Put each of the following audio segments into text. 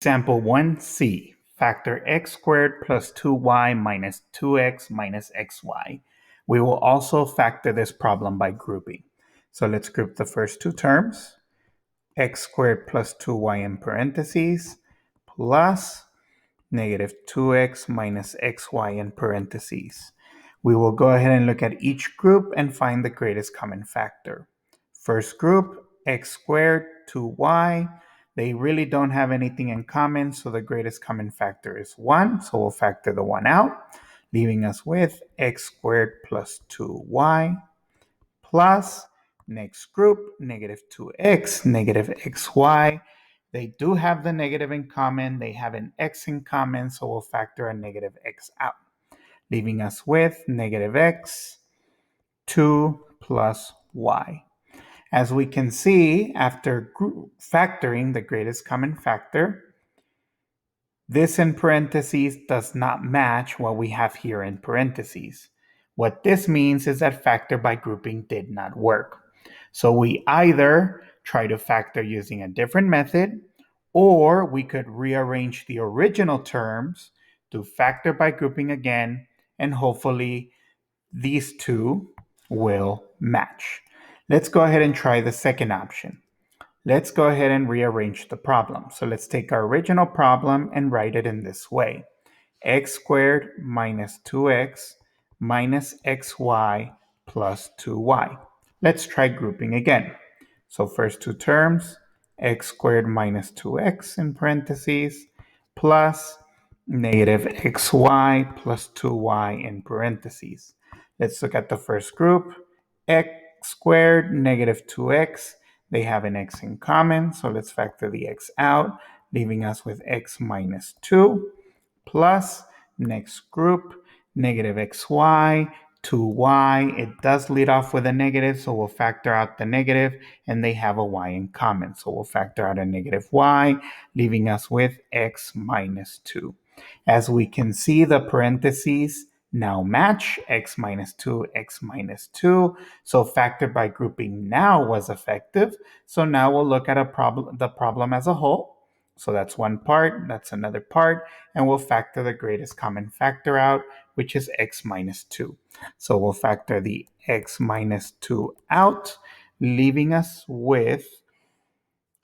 Example 1c, factor x squared plus 2y minus 2x minus xy. We will also factor this problem by grouping. So let's group the first two terms, x squared plus 2y in parentheses, plus negative 2x minus xy in parentheses. We will go ahead and look at each group and find the greatest common factor. First group, x squared, 2y. They really don't have anything in common, so the greatest common factor is 1. So we'll factor the 1 out, leaving us with x squared plus 2y plus next group, negative 2x, negative xy. They do have the negative in common. They have an x in common, so we'll factor a negative x out, leaving us with negative x, 2 plus y. As we can see, after factoring the greatest common factor, this in parentheses does not match what we have here in parentheses. What this means is that factor by grouping did not work. So we either try to factor using a different method, or we could rearrange the original terms to factor by grouping again, and hopefully these two will match. Let's go ahead and try the second option. Let's go ahead and rearrange the problem. So let's take our original problem and write it in this way. X squared minus 2x minus xy plus 2y. Let's try grouping again. So first two terms, x squared minus 2x in parentheses plus negative xy plus 2y in parentheses. Let's look at the first group, x squared, negative 2x. They have an x in common, so let's factor the x out, leaving us with x minus 2 plus next group, negative xy, 2y. It does lead off with a negative, so we'll factor out the negative, and they have a y in common. So we'll factor out a negative y, leaving us with x minus 2. As we can see, the parentheses now match x minus 2, x minus 2. So factor by grouping now was effective. So now we'll look at the problem as a whole. So that's one part, that's another part, and we'll factor the greatest common factor out, which is x minus 2. So we'll factor the x minus 2 out, leaving us with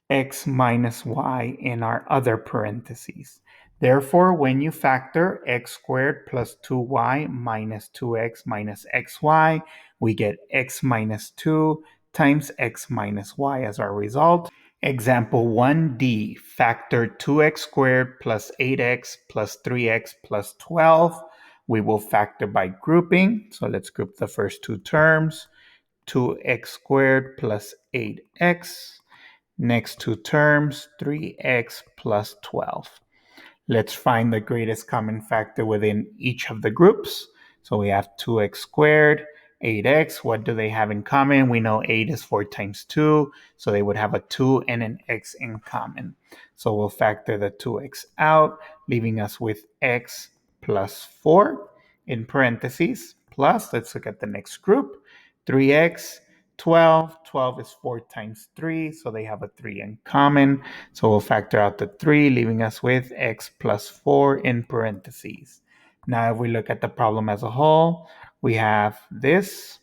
x minus y in our other parentheses. Therefore, when you factor x squared plus 2y minus 2x minus xy, we get x minus 2 times x minus y as our result. Example 1D, factor 2x squared plus 8x plus 3x plus 12. We will factor by grouping. So let's group the first two terms. 2x squared plus 8x. Next two terms, 3x plus 12. Let's find the greatest common factor within each of the groups. So we have 2x squared, 8x. What do they have in common? We know 8 is 4 times 2, so they would have a 2 and an x in common. So we'll factor the 2x out, leaving us with x plus 4 in parentheses. Plus, let's look at the next group, 3x, 12. 12 is 4 times 3, so they have a 3 in common. So we'll factor out the 3, leaving us with x plus 4 in parentheses. Now, if we look at the problem as a whole, we have this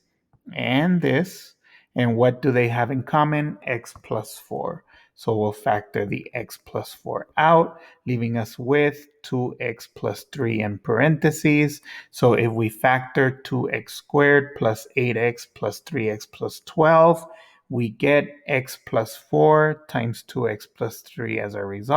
and this. And what do they have in common? X plus 4. So we'll factor the x plus 4 out, leaving us with 2x plus 3 in parentheses. So if we factor 2x squared plus 8x plus 3x plus 12, we get x plus 4 times 2x plus 3 as a result.